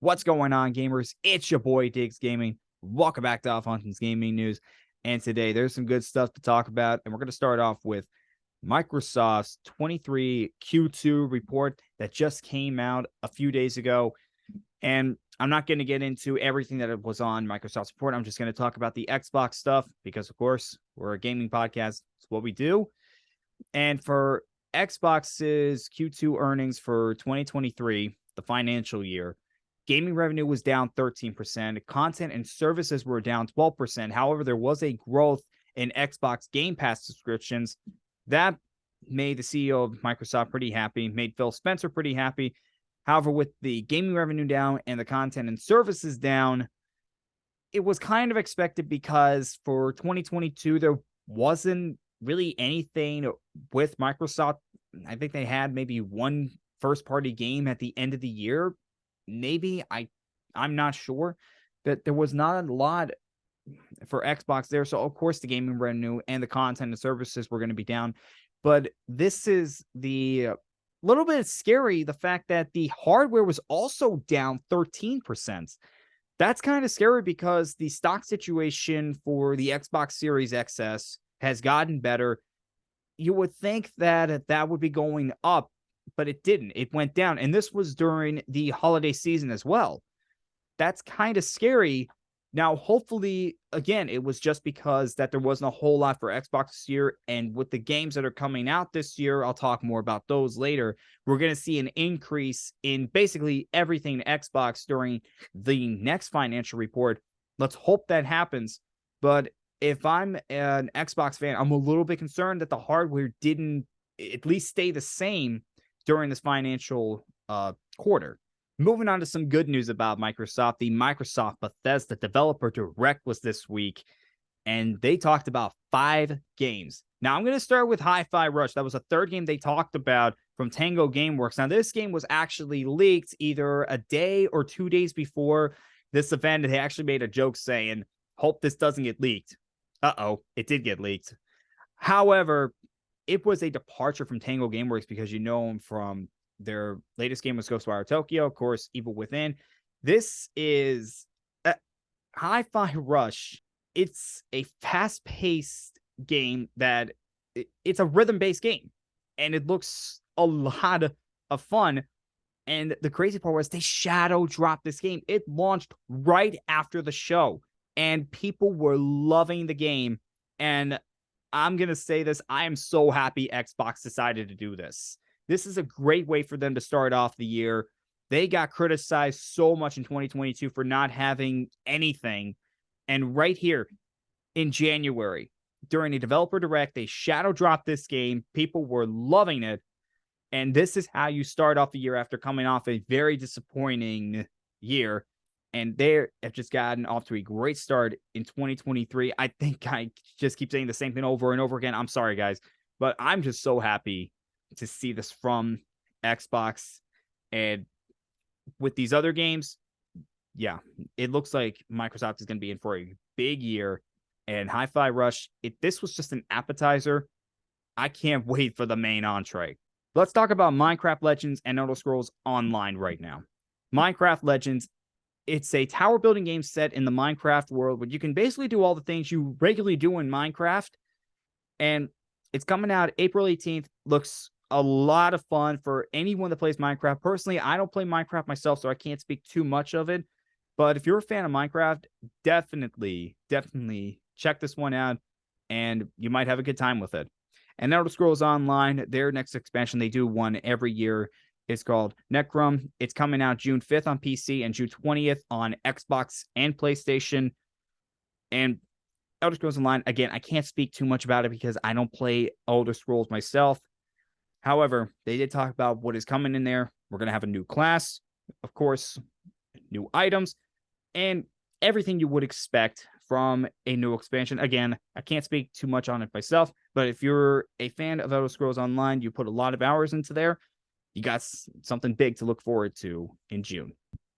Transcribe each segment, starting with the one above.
What's going on, gamers? It's your boy DiggsGaming. Welcome back to Huntington's Gaming News. And today there's some good stuff to talk about. And we're going to start off with Microsoft's 23 Q2 report that just came out a few days ago. And I'm not going to get into everything that was on Microsoft's report. I'm just going to talk about the Xbox stuff because, of course, we're a gaming podcast. It's what we do. And for Xbox's Q2 earnings for 2023, the financial year, gaming revenue was down 13%. Content and services were down 12%. However, there was a growth in Xbox Game Pass subscriptions. That made the CEO of Microsoft pretty happy, made Phil Spencer pretty happy. However, with the gaming revenue down and the content and services down, it was kind of expected because for 2022, there wasn't really anything with Microsoft. I think they had maybe one first-party game at the end of the year. Maybe, I'm not sure, but there was not a lot for Xbox there. So, of course, the gaming revenue and the content and services were going to be down. But this is the little bit scary, the fact that the hardware was also down 13%. That's kind of scary because the stock situation for the Xbox Series XS has gotten better. You would think that that would be going up, but it didn't. It went down. And this was during the holiday season as well. That's kind of scary. Now, hopefully, again, it was just because that there wasn't a whole lot for Xbox this year. And with the games that are coming out this year, I'll talk more about those later. We're going to see an increase in basically everything Xbox during the next financial report. Let's hope that happens. But if I'm an Xbox fan, I'm a little bit concerned that the hardware didn't at least stay the same during this financial quarter. Moving on to some good news about Microsoft. The Microsoft Bethesda Developer Direct was this week, and they talked about 5 games. Now, I'm going to start with Hi-Fi Rush. That was a third game they talked about from Tango Gameworks. Now, this game was actually leaked either a day or 2 days before this event. They actually made a joke saying, hope this doesn't get leaked. Uh-oh, it did get leaked. However, it was a departure from Tango Gameworks because you know them from their latest game was Ghostwire Tokyo, of course, Evil Within. This is Hi-Fi Rush. It's a fast-paced game that it's a rhythm-based game, and it looks a lot of fun. And the crazy part was they shadow dropped this game. It launched right after the show, and people were loving the game. And I'm going to say this, I am so happy Xbox decided to do this. This is a great way for them to start off the year. They got criticized so much in 2022 for not having anything. And right here in January, during a developer direct, they shadow dropped this game. People were loving it. And this is how you start off the year after coming off a very disappointing year. And they have just gotten off to a great start in 2023. I think I just keep saying the same thing over and over again. I'm sorry, guys, but I'm just so happy to see this from Xbox. And with these other games, yeah, it looks like Microsoft is going to be in for a big year. And Hi-Fi Rush, this was just an appetizer. I can't wait for the main entree. Let's talk about Minecraft Legends and Elder Scrolls Online right now. Minecraft Legends, it's a tower building game set in the Minecraft world where you can basically do all the things you regularly do in Minecraft. And it's coming out April 18th. Looks a lot of fun for anyone that plays Minecraft. Personally, I don't play Minecraft myself, so I can't speak too much of it. But if you're a fan of Minecraft, definitely check this one out, and you might have a good time with it. And Elder Scrolls Online, their next expansion, they do one every year. It's called Necrom. It's coming out June 5th on PC and June 20th on Xbox and PlayStation. And Elder Scrolls Online, again, I can't speak too much about it because I don't play Elder Scrolls myself. However, they did talk about what is coming in there. We're going to have a new class, of course, new items, and everything you would expect from a new expansion. Again, I can't speak too much on it myself, but if you're a fan of Elder Scrolls Online, you put a lot of hours into there, you got something big to look forward to in June.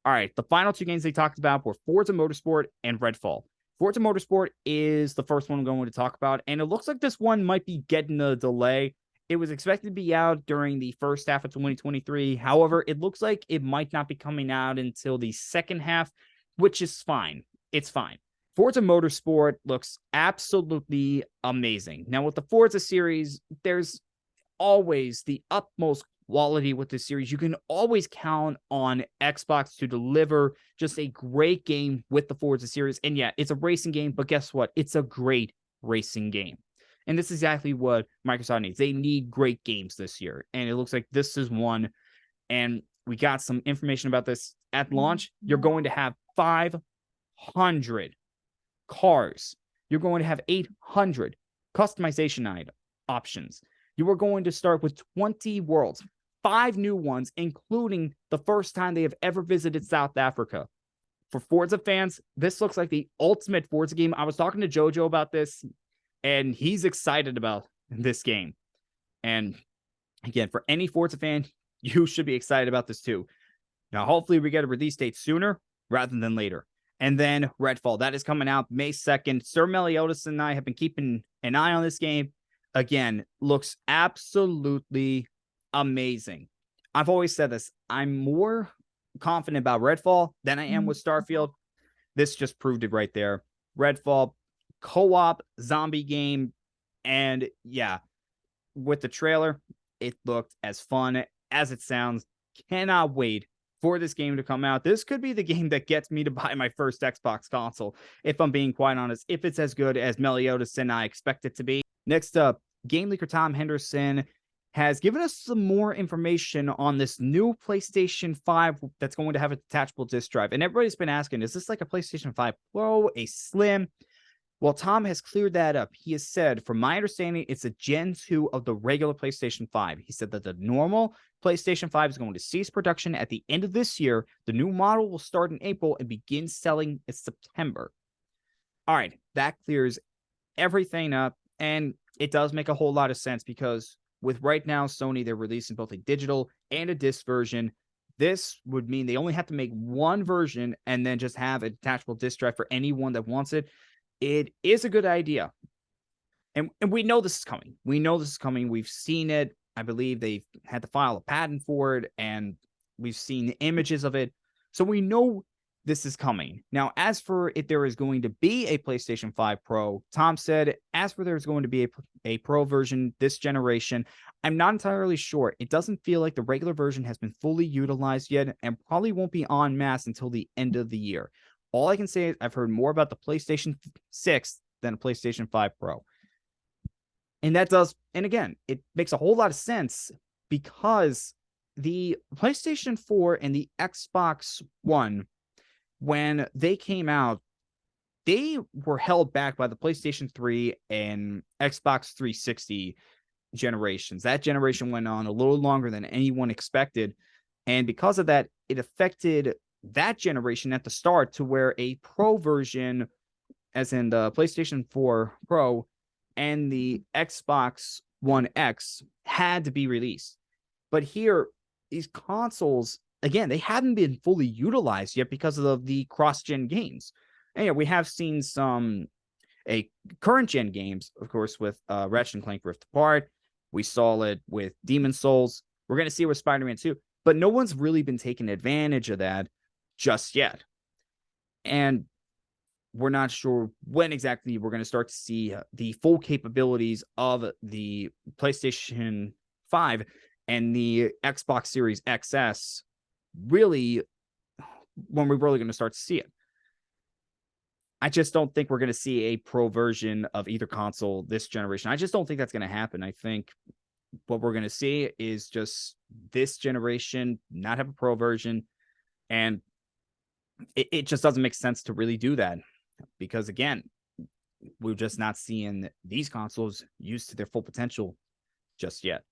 All right, the final 2 games they talked about were Forza Motorsport and Redfall. Forza Motorsport is the first one I'm going to talk about, and it looks like this one might be getting a delay. It was expected to be out during the first half of 2023. However, it looks like it might not be coming out until the second half, which is fine. It's fine. Forza Motorsport looks absolutely amazing. Now, with the Forza series, there's always the utmost quality with this series. You can always count on Xbox to deliver just a great game with the Forza series. And yeah, it's a racing game, but guess what? It's a great racing game. And this is exactly what Microsoft needs. They need great games this year. And it looks like this is one. And we got some information about this at launch. You're going to have 500 cars. You're going to have 800 customization options. You are going to start with 20 worlds, 5 new ones, including the first time they have ever visited South Africa. For Forza fans, this looks like the ultimate Forza game. I was talking to Jojo about this, and he's excited about this game. And again, for any Forza fan, you should be excited about this too. Now, hopefully we get a release date sooner rather than later. And then Redfall, that is coming out May 2nd. Sir Meliodas and I have been keeping an eye on this game. Again, looks absolutely amazing. I've always said this. I'm more confident about Redfall than I am with Starfield. This just proved it right there. Redfall, co-op zombie game. And yeah, with the trailer, it looked as fun as it sounds. Cannot wait for this game to come out. This could be the game that gets me to buy my first Xbox console, if I'm being quite honest, if it's as good as Meliodas and I expect it to be. Next up, game leaker Tom Henderson has given us some more information on this new PlayStation 5 that's going to have a detachable disc drive. And everybody's been asking, is this like a PlayStation 5 Pro, a Slim? Well, Tom has cleared that up. He has said, from my understanding, it's a Gen 2 of the regular PlayStation 5. He said that the normal PlayStation 5 is going to cease production at the end of this year. The new model will start in April and begin selling in September. All right, that clears everything up. And it does make a whole lot of sense because with right now, Sony, they're releasing both a digital and a disc version. This would mean they only have to make one version and then just have a detachable disc drive for anyone that wants it. It is a good idea. And we know this is coming. We know this is coming. We've seen it. I believe they've had to file a patent for it, and we've seen the images of it. So we know this is coming. Now, as for if there is going to be a PlayStation 5 Pro, Tom said, as for there's going to be a Pro version this generation, I'm not entirely sure. It doesn't feel like the regular version has been fully utilized yet and probably won't be en masse until the end of the year. All I can say is I've heard more about the PlayStation 6 than a PlayStation 5 Pro. And that does, and again, it makes a whole lot of sense because the PlayStation 4 and the Xbox One, when they came out, they were held back by the PlayStation 3 and Xbox 360 generations. That generation went on a little longer than anyone expected. And because of that, it affected that generation at the start to where a Pro version, as in the PlayStation 4 Pro and the Xbox One X, had to be released. But here, these consoles, again, they haven't been fully utilized yet because of the cross-gen games. And yeah, we have seen some current-gen games, of course, with Ratchet & Clank Rift Apart. We saw it with Demon's Souls. We're going to see it with Spider-Man 2. But no one's really been taking advantage of that just yet. And we're not sure when exactly we're going to start to see the full capabilities of the PlayStation 5 and the Xbox Series XS, really, when we're really going to start to see it. I just don't think we're going to see a Pro version of either console this generation. I just don't think that's going to happen. I think what we're going to see is just this generation not have a Pro version, and it just doesn't make sense to really do that because, again, we're just not seeing these consoles used to their full potential just yet.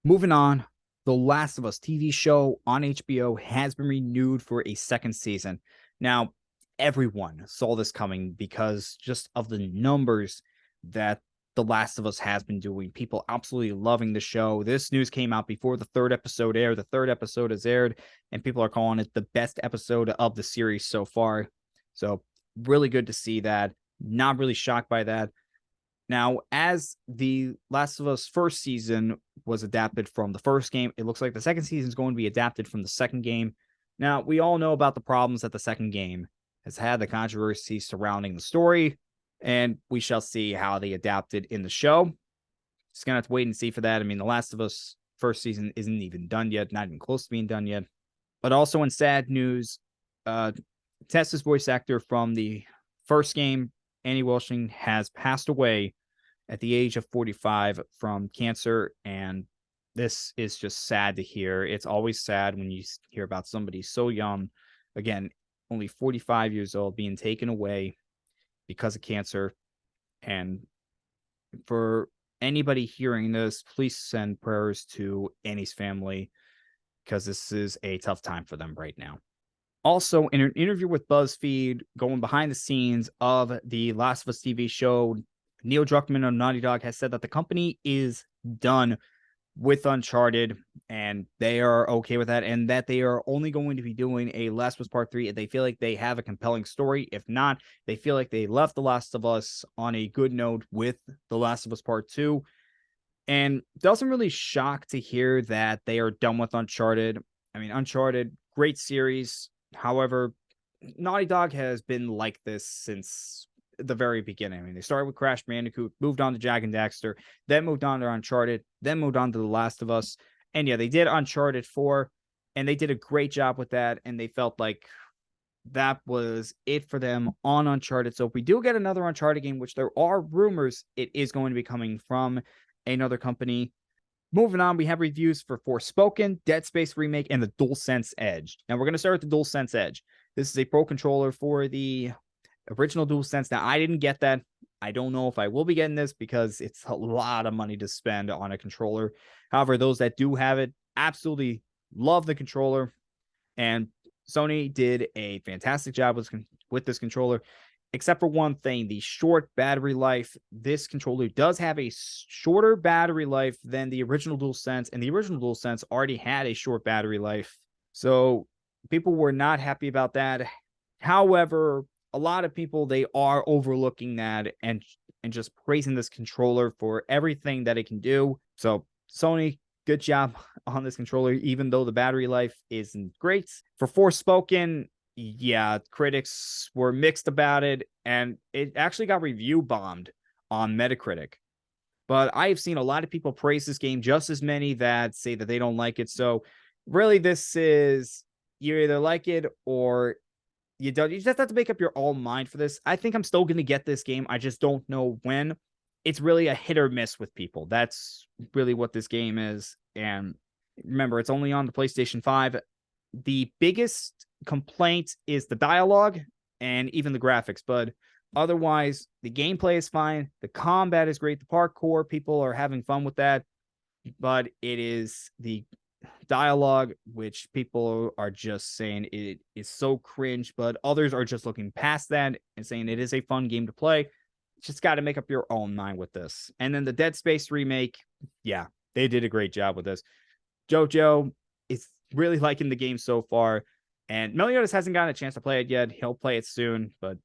Moving on, The Last of Us TV show on HBO has been renewed for a second season. Now, everyone saw this coming because just of the numbers that The Last of Us has been doing. People absolutely loving the show. This news came out before the third episode aired. The third episode has aired, and people are calling it the best episode of the series so far. So really good to see that. Not really shocked by that. Now, as the Last of Us first season was adapted from the first game, it looks like the second season is going to be adapted from the second game. Now, we all know about the problems that the second game has had, the controversy surrounding the story, and we shall see how they adapted in the show. Just gonna have to wait and see for that. I mean, The Last of Us first season isn't even done yet, not even close to being done yet. But also in sad news, Tessa's voice actor from the first game, Annie Welshing, has passed away at the age of 45 from cancer. And this is just sad to hear. It's always sad when you hear about somebody so young, again, only 45 years old, being taken away because of cancer. And for anybody hearing this, please send prayers to Annie's family, because this is a tough time for them right now. Also, in an interview with BuzzFeed, going behind the scenes of the Last of Us TV show, Neil Druckmann of Naughty Dog has said that the company is done with Uncharted, and they are okay with that, and that they are only going to be doing a Last of Us Part 3 if they feel like they have a compelling story. If not, they feel like they left The Last of Us on a good note with The Last of Us Part 2. And doesn't really shock to hear that they are done with Uncharted. I mean, Uncharted, great series. However, Naughty Dog has been like this since the very beginning. I mean, they started with Crash Bandicoot, moved on to Jak and Daxter, then moved on to Uncharted, then moved on to The Last of Us. And yeah, they did Uncharted 4, and they did a great job with that. And they felt like that was it for them on Uncharted. So if we do get another Uncharted game, which there are rumors it is going to be coming from another company. Moving on, we have reviews for Forspoken, Dead Space Remake, and the DualSense Edge. Now, we're going to start with the DualSense Edge. This is a Pro controller for the original DualSense. Now, I didn't get that. I don't know if I will be getting this because it's a lot of money to spend on a controller. However, those that do have it absolutely love the controller. And Sony did a fantastic job with this controller. Except for one thing, the short battery life. This controller does have a shorter battery life than the original DualSense, and the original DualSense already had a short battery life. So people were not happy about that. However, a lot of people, they are overlooking that and just praising this controller for everything that it can do. So Sony, good job on this controller, even though the battery life isn't great. For Forspoken, yeah, critics were mixed about it, and it actually got review bombed on Metacritic. But I have seen a lot of people praise this game, just as many that say that they don't like it. So really, this is, you either like it or you don't. You just have to make up your own mind for this. I think I'm still going to get this game. I just don't know when. It's really a hit or miss with people. That's really what this game is. And remember, it's only on the PlayStation 5. The biggest complaint is the dialogue and even the graphics, but otherwise, the gameplay is fine. The combat is great. The parkour, people are having fun with that, but it is the dialogue which people are just saying it is so cringe, but others are just looking past that and saying it is a fun game to play. Just got to make up your own mind with this. And then the Dead Space remake, yeah, they did a great job with this. Jojo is really liking the game so far, and Meliodas hasn't gotten a chance to play it yet. He'll play it soon, but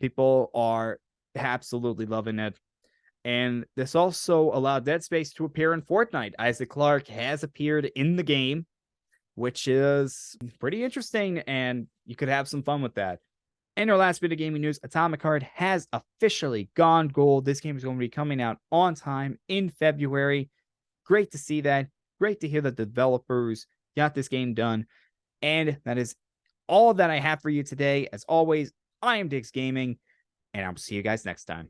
people are absolutely loving it. And this also allowed Dead Space to appear in Fortnite. Isaac Clarke has appeared in the game, which is pretty interesting, and you could have some fun with that. And our last bit of gaming news, Atomic Heart has officially gone gold. This game is going to be coming out on time in February. Great to see that. Great to hear that the developers got this game done. And that is all that I have for you today. As always, I am DiggsGaming, and I'll see you guys next time.